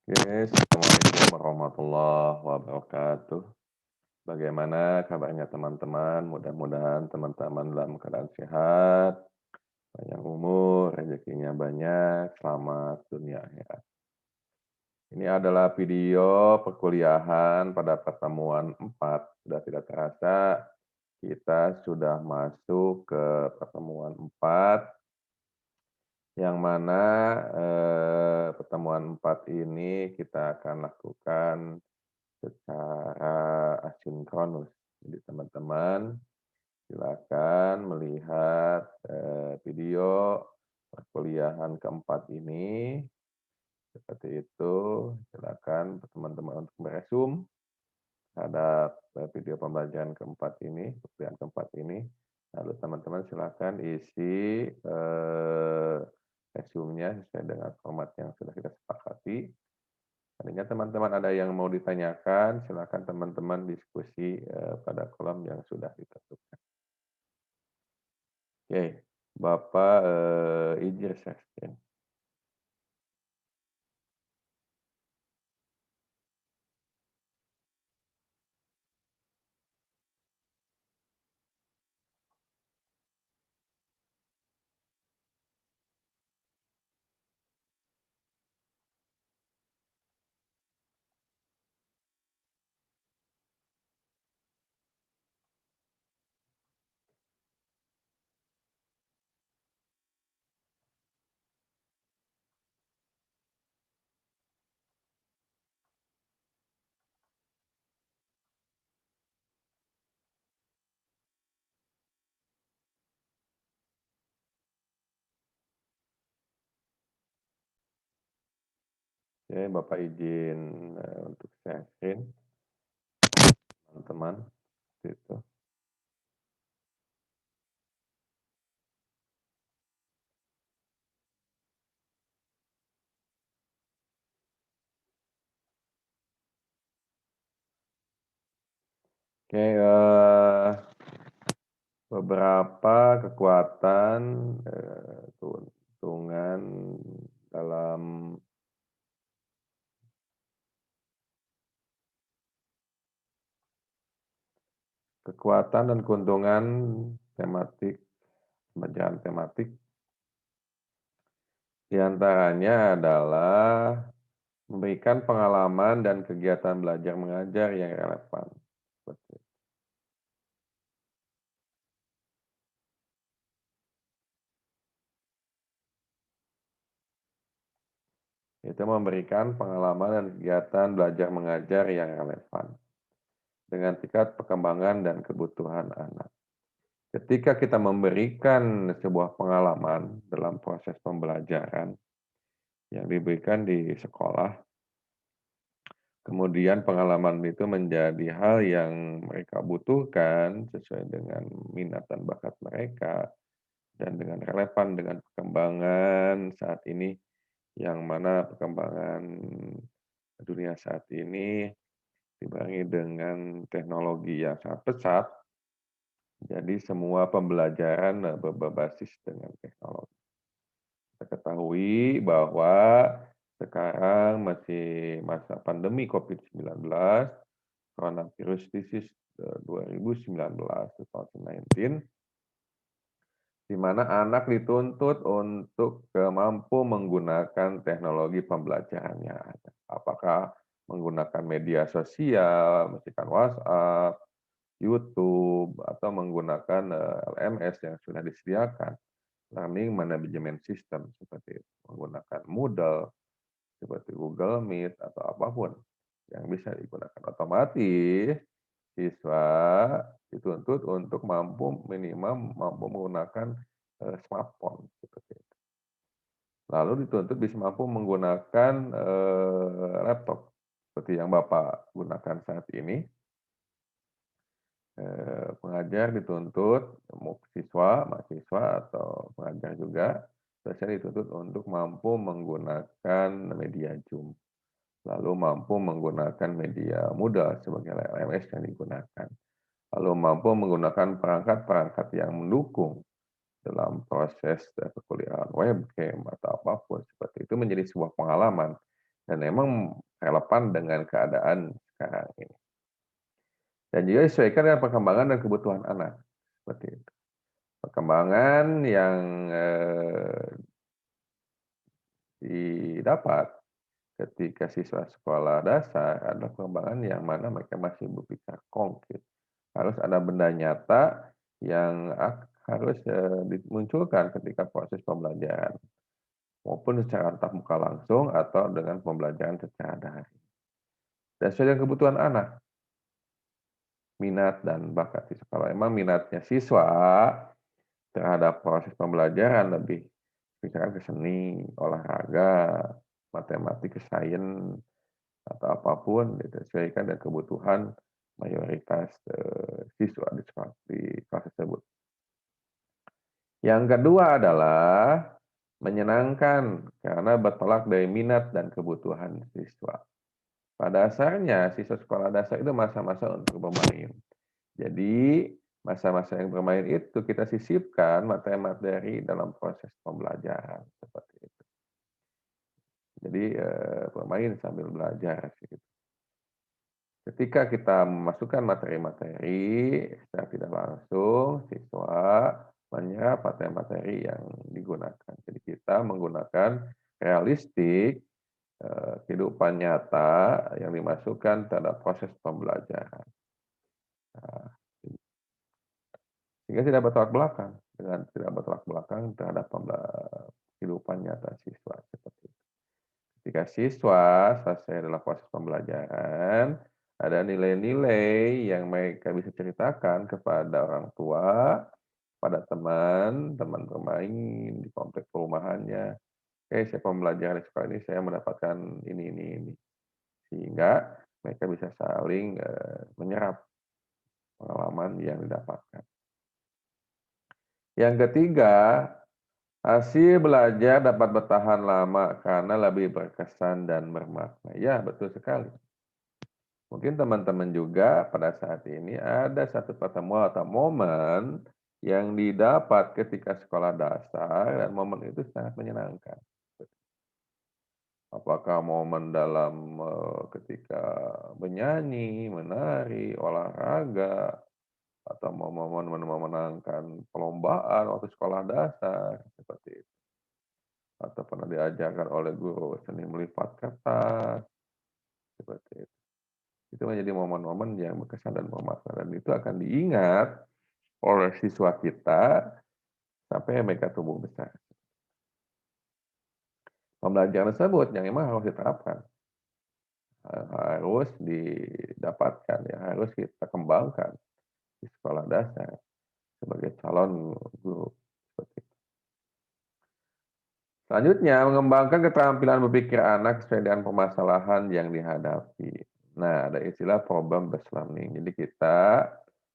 Oke, Assalamualaikum warahmatullahi wabarakatuh. Bagaimana kabarnya teman-teman? Mudah-mudahan teman-teman dalam keadaan sehat, panjang umur, rezekinya banyak, selamat dunia akhirat. Ini adalah video perkuliahan pada pertemuan 4. Sudah tidak terasa, kita sudah masuk ke pertemuan 4, yang mana pertemuan 4 ini kita akan lakukan secara asinkronus. Jadi teman-teman silakan melihat, video perkuliahan keempat ini, seperti itu. Silakan teman-teman untuk meresum terhadap, video pembelajaran keempat ini, perkuliahan keempat ini. Lalu teman-teman silakan isi, resumnya sesuai dengan format yang sudah kita sepakati. Seandainya teman-teman ada yang mau ditanyakan, silakan teman-teman diskusi, pada kolom yang sudah ditentukan. Oke, Bapak, Idris Saskin. Oke, Bapak izin, untuk share screen, teman-teman, gitu. Oke, beberapa kekuatan, keuntungan dalam kekuatan dan keuntungan tematik, pembelajaran tematik, di antaranya adalah memberikan pengalaman dan kegiatan belajar mengajar yang relevan. Seperti itu memberikan pengalaman dan kegiatan belajar mengajar yang relevan dengan tingkat perkembangan dan kebutuhan anak. Ketika kita memberikan sebuah pengalaman dalam proses pembelajaran yang diberikan di sekolah, kemudian pengalaman itu menjadi hal yang mereka butuhkan sesuai dengan minat dan bakat mereka dan dengan relevan dengan perkembangan saat ini, yang mana perkembangan dunia saat ini dibarengi dengan teknologi yang sangat pesat, jadi semua pembelajaran berbasis dengan teknologi. Kita ketahui bahwa sekarang masih masa pandemi COVID-19, coronavirus disease 2019, 2019, di mana anak dituntut untuk mampu menggunakan teknologi pembelajaran yang ada. Apakah menggunakan media sosial, misalkan WhatsApp, YouTube, atau menggunakan LMS yang sudah disediakan, Learning Management System, seperti itu. Menggunakan Moodle, seperti Google Meet, atau apapun yang bisa digunakan. Otomatis siswa dituntut untuk minimal mampu menggunakan, smartphone, seperti itu. Lalu dituntut bisa mampu menggunakan, laptop, seperti yang Bapak gunakan saat ini. Pengajar dituntut, mau siswa, mahasiswa, atau pengajar juga, dosen dituntut untuk mampu menggunakan media Zoom, lalu mampu menggunakan media Moodle sebagai LMS yang digunakan, lalu mampu menggunakan perangkat-perangkat yang mendukung dalam proses perkuliahan webcam atau apapun seperti itu, menjadi sebuah pengalaman dan memang relevan dengan keadaan sekarang ini. Dan juga disesuaikan dengan perkembangan dan kebutuhan anak, seperti itu. Perkembangan yang didapat ketika siswa sekolah dasar adalah pengembangan yang mana mereka masih berpikir konkret. Harus ada benda nyata yang harus dimunculkan ketika proses pembelajaran, maupun secara tatap muka langsung atau dengan pembelajaran secara daring. Dan sesuai dengan kebutuhan anak, minat dan bakat siswa. Kalau memang minatnya siswa terhadap proses pembelajaran lebih misalkan ke seni, olahraga, matematik, sains, atau apapun disesuaikan dengan kebutuhan mayoritas siswa di kelas tersebut. Yang kedua adalah menyenangkan karena bertolak dari minat dan kebutuhan siswa. Pada dasarnya siswa sekolah dasar itu masa-masa untuk bermain. Jadi masa-masa yang bermain itu kita sisipkan materi-materi dalam proses pembelajaran seperti itu. Jadi bermain sambil belajar gitu. Ketika kita memasukkan materi-materi secara tidak langsung, siswa menyerap materi-materi yang digunakan. Jadi kita menggunakan realistik kehidupan nyata yang dimasukkan terhadap proses pembelajaran. Nah, sehingga tidak bertolak belakang terhadap kehidupan nyata siswa seperti itu. Ketika siswa selesai dalam proses pembelajaran, ada nilai-nilai yang mereka bisa ceritakan kepada orang tua, pada teman bermain di komplek perumahannya. Saya pembelajaran di sekolah ini saya mendapatkan ini. Sehingga mereka bisa saling menyerap pengalaman yang didapatkan. Yang ketiga, hasil belajar dapat bertahan lama karena lebih berkesan dan bermakna. Ya, betul sekali. Mungkin teman-teman juga pada saat ini ada satu pertemuan atau momen yang didapat ketika sekolah dasar dan momen itu sangat menyenangkan. Apakah momen dalam ketika menyanyi, menari, olahraga, atau momen memenangkan perlombaan waktu sekolah dasar, seperti itu. Atau pernah diajarkan oleh guru seni melipat kertas, seperti itu. Itu menjadi momen-momen yang berkesan dan bermakna, dan itu akan diingat oleh siswa kita sampai mereka tumbuh besar. Pembelajaran tersebut yang memang harus diterapkan, harus didapatkan, ya harus kita kembangkan di sekolah dasar sebagai calon guru. Seperti itu. Selanjutnya, mengembangkan keterampilan berpikir anak sesuai dengan permasalahan yang dihadapi. Nah, ada istilah problem-based learning. Jadi kita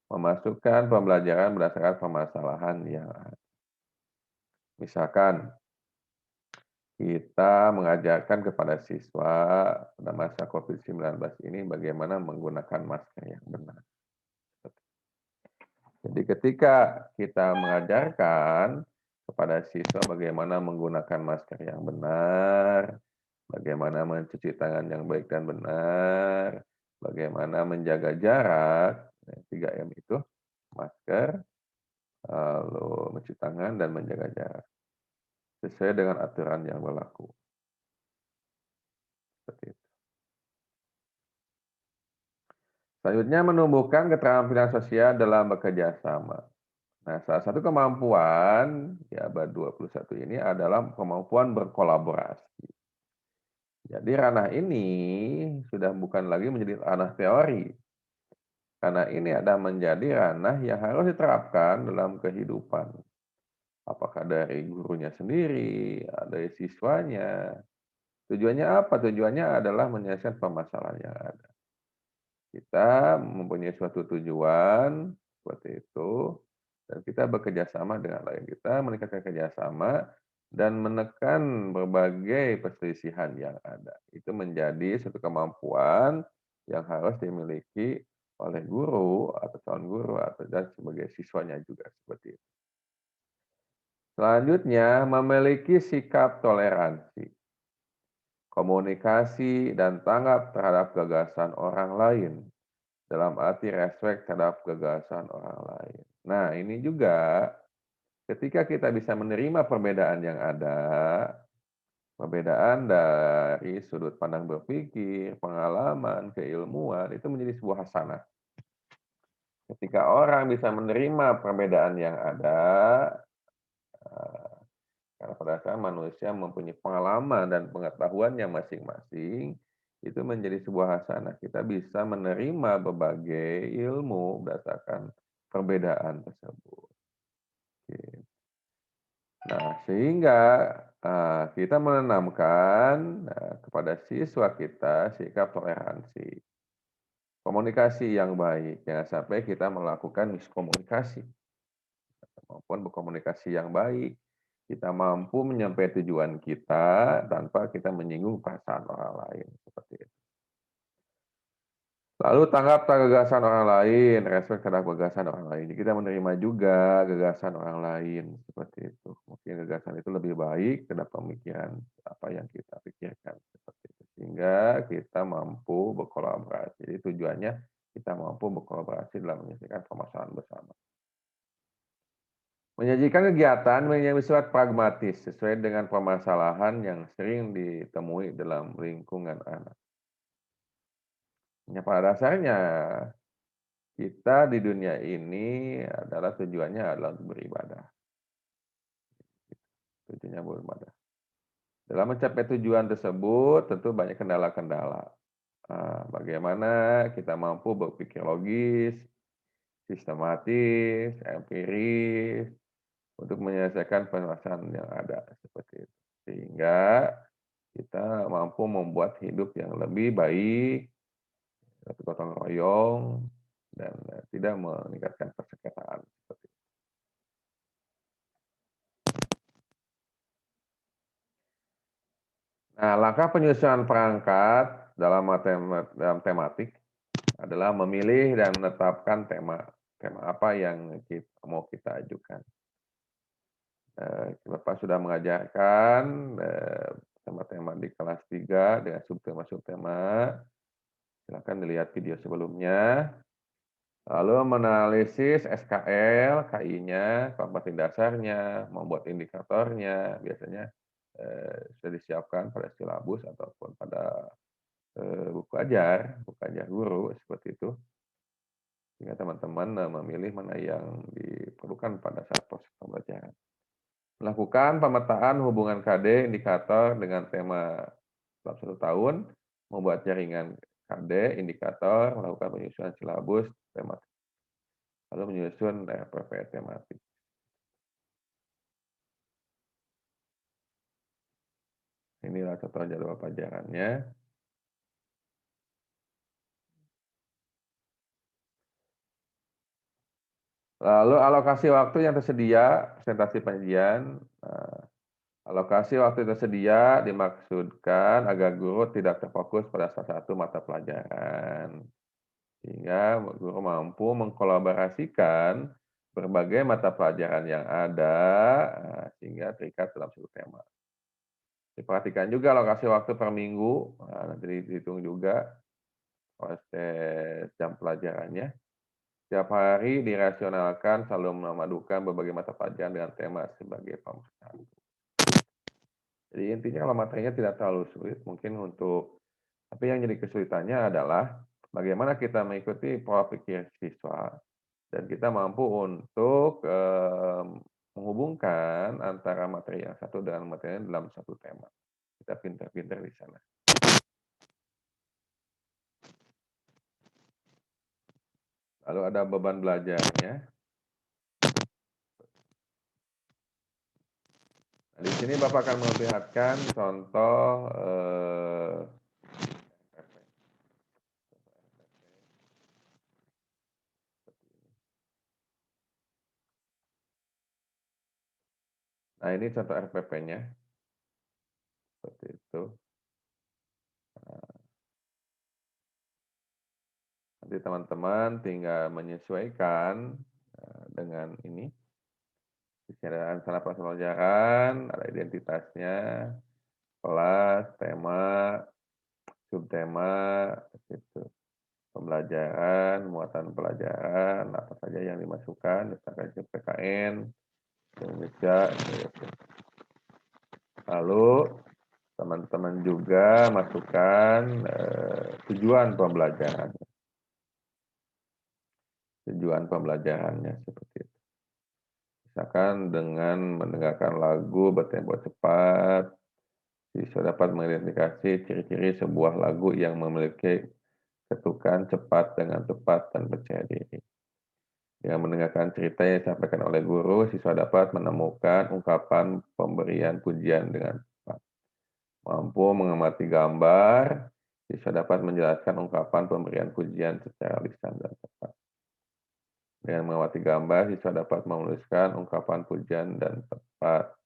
memasukkan pembelajaran berdasarkan permasalahan yang ada. Misalkan, kita mengajarkan kepada siswa pada masa COVID-19 ini bagaimana menggunakan masker yang benar. Jadi ketika kita mengajarkan kepada siswa bagaimana menggunakan masker yang benar, bagaimana mencuci tangan yang baik dan benar, bagaimana menjaga jarak, 3M itu, masker, lalu mencuci tangan dan menjaga jarak, sesuai dengan aturan yang berlaku. Seperti itu. Selanjutnya, menumbuhkan keterampilan sosial dalam bekerja sama. Nah, salah satu kemampuan di abad 21 ini adalah kemampuan berkolaborasi. Jadi ranah ini sudah bukan lagi menjadi ranah teori, karena ini ada menjadi ranah yang harus diterapkan dalam kehidupan. Apakah dari gurunya sendiri, dari siswanya. Tujuannya apa? Tujuannya adalah menyelesaikan permasalahan yang ada. Kita mempunyai suatu tujuan seperti itu, dan kita bekerja sama dengan lain. Kita meningkatkan kerjasama dan menekan berbagai perselisihan yang ada. Itu menjadi suatu kemampuan yang harus dimiliki oleh guru atau calon guru atau dan sebagai siswanya juga seperti itu. Selanjutnya, memiliki sikap toleransi. komunikasi dan tanggap terhadap gagasan orang lain, dalam arti respek terhadap gagasan orang lain. Nah, ini juga ketika kita bisa menerima perbedaan yang ada, perbedaan dari sudut pandang berpikir, pengalaman, keilmuan, itu menjadi sebuah hasanah. Ketika orang bisa menerima perbedaan yang ada, karena pada saat manusia mempunyai pengalaman dan pengetahuannya masing-masing, itu menjadi sebuah hasanah. Kita bisa menerima berbagai ilmu berdasarkan perbedaan tersebut. Gitu. Nah, sehingga kita menanamkan kepada siswa kita sikap toleransi, komunikasi yang baik. Jangan sampai kita melakukan miskomunikasi, maupun berkomunikasi yang baik. Kita mampu menyampaikan tujuan kita tanpa kita menyinggung perasaan orang lain, seperti itu. Lalu tanggap gagasan orang lain, respek terhadap gagasan orang lain. Kita menerima juga gagasan orang lain, seperti itu. Mungkin gagasan itu lebih baik terhadap pemikiran apa yang kita pikirkan, seperti itu. Sehingga kita mampu berkolaborasi. Jadi tujuannya kita mampu berkolaborasi dalam menyelesaikan permasalahan bersama. Menyajikan kegiatan yang bersifat pragmatis sesuai dengan permasalahan yang sering ditemui dalam lingkungan anak. Ya, pada dasarnya kita di dunia ini adalah tujuannya adalah untuk beribadah. Tujuannya beribadah. Dalam mencapai tujuan tersebut tentu banyak kendala-kendala. Bagaimana kita mampu berpikir logis, sistematis, empiris, untuk menyelesaikan permasalahan yang ada seperti itu. Sehingga kita mampu membuat hidup yang lebih baik, gotong royong, dan tidak meningkatkan persengketaan seperti itu. Nah, langkah penyusunan perangkat dalam tematik adalah memilih dan menetapkan tema apa yang mau kita ajukan. Bapak sudah mengajarkan tema-tema di kelas 3 dengan subtema-subtema. Silakan dilihat video sebelumnya. Lalu menganalisis SKL, KI-nya, kompetensi dasarnya, membuat indikatornya, biasanya sudah disiapkan pada silabus ataupun pada buku ajar guru, seperti itu. Sehingga teman-teman memilih mana yang diperlukan pada saat proses pembelajaran. Melakukan pemetaan hubungan KD indikator dengan tema dalam 1 tahun, membuat jaringan KD indikator, melakukan penyusunan silabus tematik, lalu menyusun RPP tematik. Inilah contoh jadwal pelajarannya. Lalu alokasi waktu yang tersedia, presentasi penyajian. Alokasi waktu tersedia dimaksudkan agar guru tidak terfokus pada salah satu mata pelajaran. Sehingga guru mampu mengkolaborasikan berbagai mata pelajaran yang ada, sehingga terikat dalam satu tema. Diperhatikan juga alokasi waktu per minggu, nanti dihitung juga proses jam pelajarannya. Setiap hari dirasionalkan selalu memadukan berbagai mata pelajaran dengan tema sebagai pemeriksaan. Jadi intinya kalau materinya tidak terlalu sulit, mungkin tapi yang jadi kesulitannya adalah bagaimana kita mengikuti pola pikir siswa dan kita mampu untuk menghubungkan antara materi yang satu dengan materi dalam satu tema. Kita pintar-pintar di sana. Lalu ada beban belajarnya. Nah, di sini Bapak akan memperlihatkan contoh nah, ini contoh RPP-nya. Seperti itu. Nanti teman-teman tinggal menyesuaikan dengan ini. Di sini ada sana pelajaran, ada identitasnya, kelas, tema, subtema gitu, pembelajaran, muatan pelajaran, apa saja yang dimasukkan, misalkan PKN, Indonesia, gitu. Lalu teman-teman juga masukkan tujuan pembelajaran. Tujuan pembelajarannya seperti itu. Misalkan dengan mendengarkan lagu bertempo cepat, siswa dapat mengidentifikasi ciri-ciri sebuah lagu yang memiliki ketukan cepat dengan tepat dan percaya diri. Dengan mendengarkan cerita yang disampaikan oleh guru, siswa dapat menemukan ungkapan pemberian pujian dengan tepat. Mampu mengamati gambar, siswa dapat menjelaskan ungkapan pemberian pujian secara lisan dan tepat. Dengan mengamati gambar, siswa dapat menuliskan ungkapan pujian dan tepat.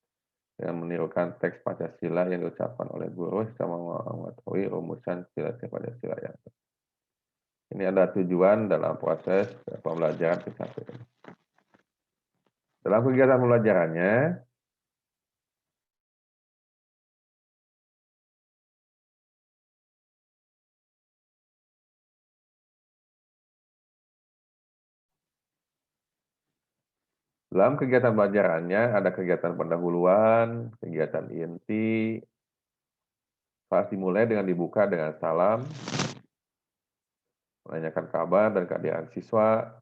Dengan menirukan teks Pancasila yang diucapkan oleh guru, siswa mengetahui rumusan sila-sila Pancasila yang tepat. Ini adalah tujuan dalam proses pembelajaran P1 ini. Dalam kegiatan pembelajarannya, ada kegiatan pendahuluan, kegiatan inti, pas dimulai dengan dibuka dengan salam, menanyakan kabar dan keadaan siswa,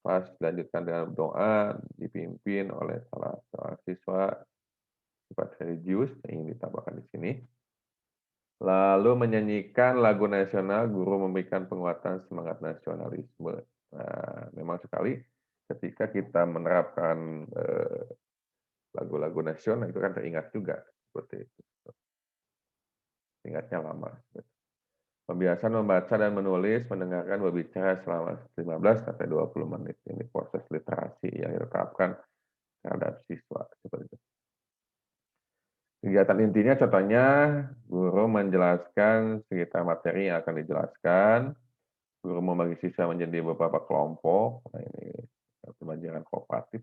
pas dilanjutkan dengan doa, dipimpin oleh salah seorang siswa sifat religius yang ingin ditambahkan di sini. Lalu menyanyikan lagu nasional, guru memberikan penguatan semangat nasionalisme. Nah, memang sekali ketika kita menerapkan lagu-lagu nasional itu kan teringat juga seperti itu. Ingatnya lama. Pembiasaan membaca dan menulis, mendengarkan, berbicara selama 15 sampai 20 menit. Ini proses literasi yang diterapkan terhadap siswa seperti itu. Kegiatan intinya contohnya guru menjelaskan sekitar materi yang akan dijelaskan, guru membagi siswa menjadi beberapa kelompok. Nah, ini pembelajaran kooperatif,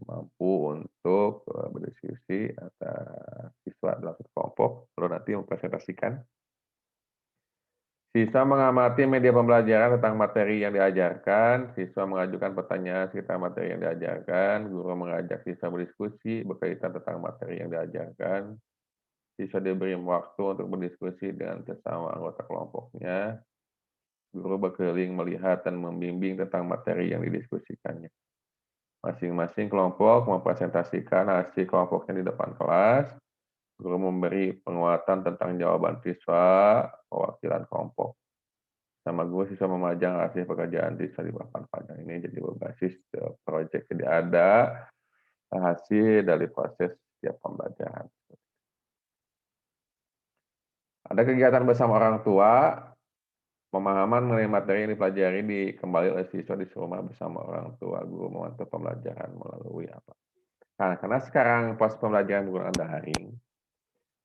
mampu untuk berdiskusi antara siswa dalam satu kelompok, lalu nanti mempresentasikan. Siswa mengamati media pembelajaran tentang materi yang diajarkan, siswa mengajukan pertanyaan sekitar materi yang diajarkan, guru mengajak siswa berdiskusi berkaitan tentang materi yang diajarkan, siswa diberi waktu untuk berdiskusi dengan sesama anggota kelompoknya, guru berkeliling melihat dan membimbing tentang materi yang didiskusikannya. Masing-masing kelompok mempresentasikan hasil kelompoknya di depan kelas, guru memberi penguatan tentang jawaban siswa, perwakilan kelompok. Sama guru siswa memajang hasil pekerjaan siswa di papan panjang. Ini jadi berbasis proyek. Jadi ada hasil dari proses setiap pembelajaran. Ada kegiatan bersama orang tua, pemahaman mengenai materi yang dipelajari kembali oleh siswa di rumah bersama orang tua, guru memantau pembelajaran melalui apa. Nah, karena sekarang proses pembelajaran menggunakan daring,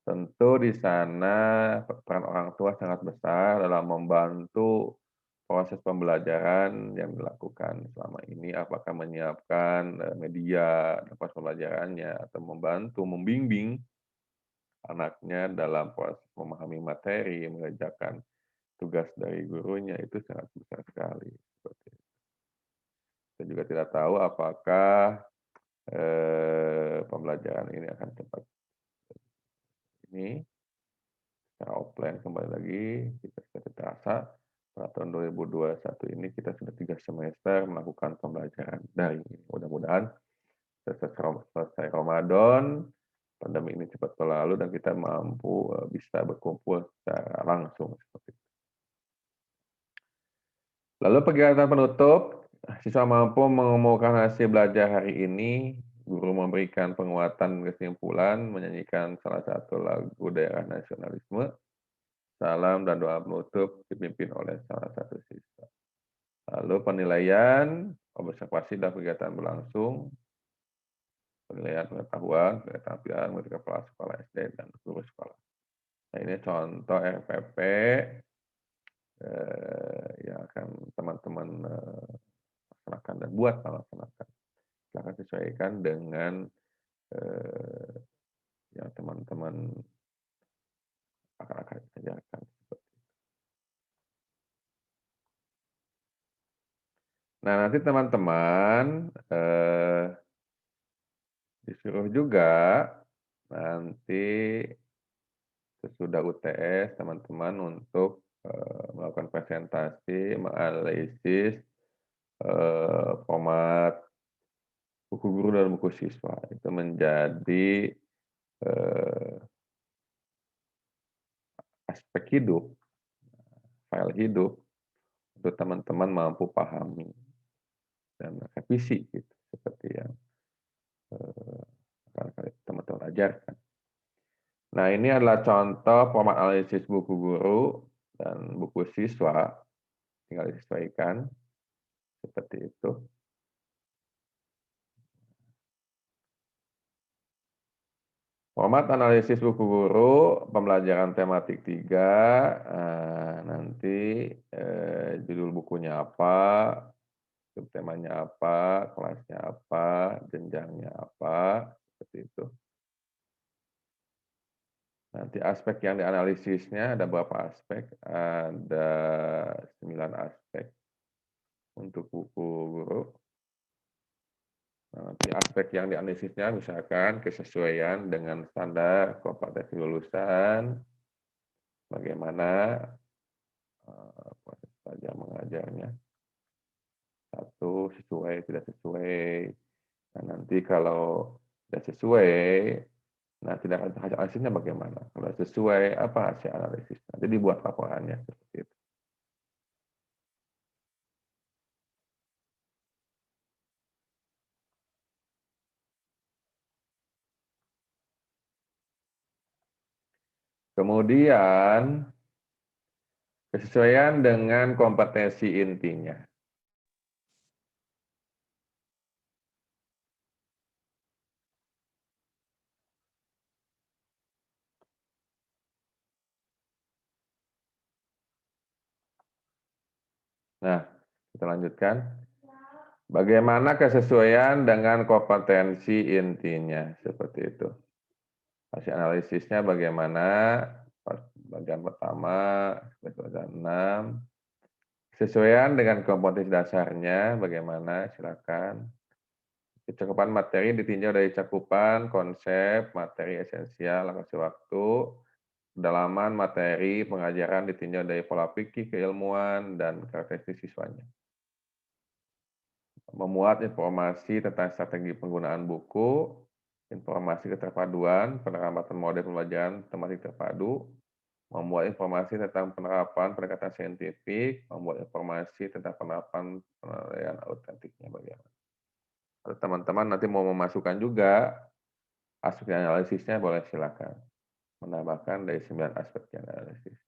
tentu di sana peran orang tua sangat besar dalam membantu proses pembelajaran yang dilakukan selama ini, apakah menyiapkan media dan proses pembelajarannya, atau membantu membimbing anaknya dalam proses memahami materi, mengerjakan tugas dari gurunya, itu sangat besar sekali. Kita juga tidak tahu apakah pembelajaran ini akan cepat ini secara offline kembali lagi. Kita sudah terasa pada tahun 2021 ini kita sudah 3 semester melakukan pembelajaran daring. Mudah-mudahan selesai Ramadan, pandemi ini cepat berlalu dan kita mampu bisa berkumpul secara langsung seperti itu. Lalu kegiatan penutup, siswa mampu mengumumkan hasil belajar hari ini, guru memberikan penguatan kesimpulan, menyanyikan salah satu lagu daerah nasionalisme, salam dan doa penutup dipimpin oleh salah satu siswa. Lalu penilaian, observasi dan kegiatan berlangsung, penilaian pengetahuan, keterampilan ketika kepala sekolah SD dan guru sekolah. Nah, ini contoh RPP yang akan teman-teman laksanakan dan buat melaksanakan. Silahkan sesuaikan dengan yang teman-teman akan ajarkan. Nah, nanti teman-teman disuruh juga nanti sesudah UTS teman-teman untuk melakukan presentasi, menganalisis format buku guru dan buku siswa. Itu menjadi eh, aspek hidup, file hidup untuk teman-teman mampu pahami dan revisi gitu, seperti yang akan teman-teman ajarkan. Nah, ini adalah contoh format analisis buku guru dan buku siswa, tinggal disesuaikan seperti itu. Format analisis buku guru, pembelajaran tematik 3, nanti judul bukunya apa, subtemanya apa, kelasnya apa, jenjangnya apa, seperti itu. Nanti aspek yang dianalisisnya ada berapa aspek? Ada 9 aspek untuk buku guru. Nanti aspek yang dianalisisnya misalkan kesesuaian dengan standar kompetensi lulusan, bagaimana proses belajar mengajarnya, satu sesuai tidak sesuai. Nah, nanti kalau tidak sesuai, nah tidak hasil analisisnya bagaimana? Kalau sesuai apa hasil analisis? Nanti dibuat laporannya seperti itu. Kemudian kesesuaian dengan kompetensi intinya. Nah, kita lanjutkan. Bagaimana kesesuaian dengan kompetensi intinya? Seperti itu. Hasil analisisnya bagaimana? Bagian pertama, bagian 6. Kesesuaian dengan kompetensi dasarnya bagaimana? Silakan. Cakupan materi ditinjau dari cakupan konsep, materi esensial, alokasi waktu, kedalaman materi pengajaran ditinjau dari pola pikir, keilmuan, dan karakteristik siswanya. Memuat informasi tentang strategi penggunaan buku, informasi keterpaduan, penerapan model pembelajaran tematik terpadu, membuat informasi tentang penerapan pendekatan saintifik, membuat informasi tentang penerapan penilaian autentiknya bagaimana. Kalau teman-teman nanti mau memasukkan juga aspek analisisnya boleh silakan. Menambahkan dari 9 aspek analisis.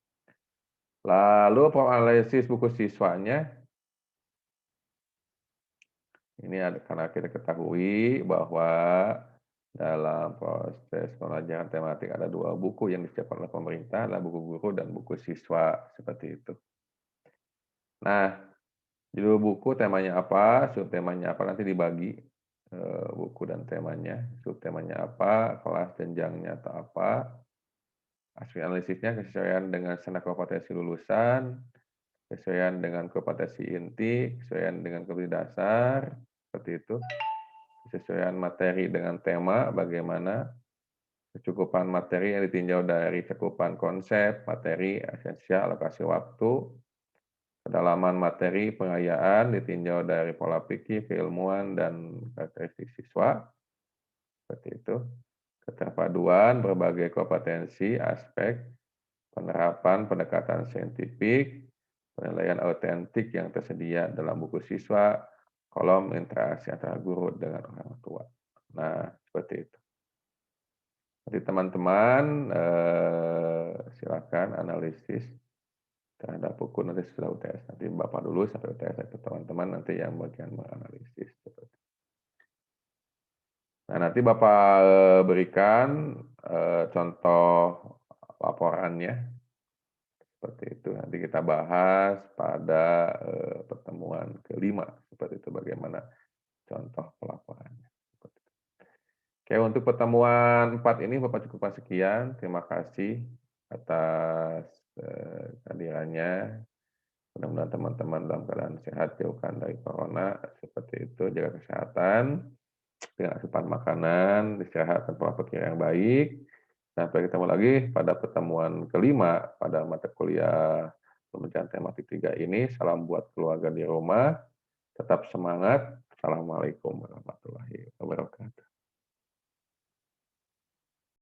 Lalu analisis buku siswanya, ini karena kita ketahui bahwa dalam proses pembelajaran tematik ada 2 buku yang disiapkan oleh pemerintah, adalah buku guru dan buku siswa, seperti itu. Nah, judul buku temanya apa, subtemanya apa, nanti dibagi buku dan temanya, subtemanya apa, kelas jenjangnya atau apa, aspek analisisnya kesesuaian dengan standar kompetensi lulusan, kesesuaian dengan kompetensi inti, kesesuaian dengan kompetensi dasar, seperti itu. Kesesuaian materi dengan tema, bagaimana kecukupan materi yang ditinjau dari cakupan konsep, materi, esensial, alokasi waktu, kedalaman materi, pengayaan ditinjau dari pola pikir, keilmuan, dan karakteristik siswa, seperti itu. Keterpaduan berbagai kompetensi, aspek, penerapan pendekatan saintifik, penilaian autentik yang tersedia dalam buku siswa, kolom interaksi antara guru dengan orang tua. Nah, seperti itu. Jadi teman-teman silakan analisis terhadap buku nanti setelah UTS. Nanti Bapak dulu sampai UTS itu teman-teman nanti yang bagian menganalisis. Nah, nanti Bapak berikan contoh laporannya seperti itu. Nanti kita bahas pada pertemuan kelima seperti itu bagaimana contoh pelaporannya. Oke, untuk pertemuan 4 ini Bapak cukupkan sekian. Terima kasih atas kehadirannya. Mudah-mudahan teman-teman dalam keadaan sehat, jauhkan dari corona, seperti itu, jaga kesehatan, dengan asupan makanan, istirahat, dan pola pikir yang baik. Sampai ketemu lagi pada pertemuan kelima pada mata kuliah pembelajaran tematik 3 ini. Salam buat keluarga di rumah, tetap semangat. Assalamualaikum warahmatullahi wabarakatuh.